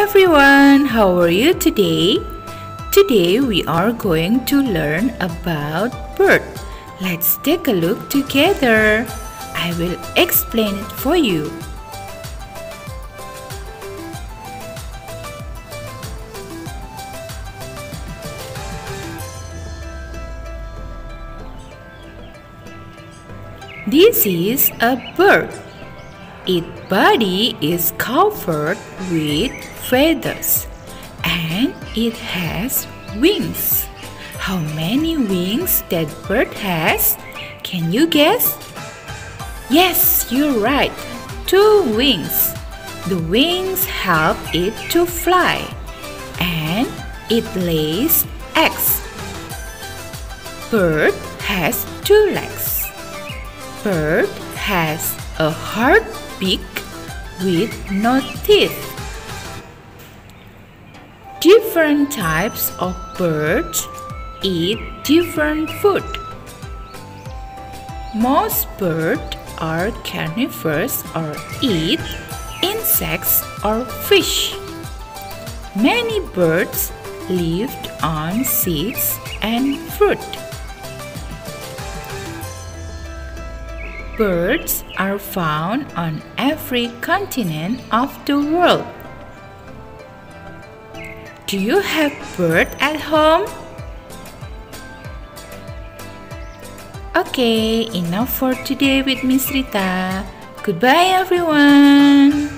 everyone, how are you today? Today we are going to learn about bird. Let's take a look together. I will explain it for you. This is a bird. Its body is covered with feathers and it has wings. How many wings that bird has? Can you guess? Yes, you're right. 2 wings. The wings help it to fly and it lays eggs. Bird has 2 legs. Bird has a hard beak with no teeth. Different types of birds eat different food. Most birds are carnivorous or eat insects or fish. Many birds live on seeds and fruit. Birds are found on every continent of the world. Do you have bird at home? Okay, enough for today with Miss Rita. Goodbye everyone.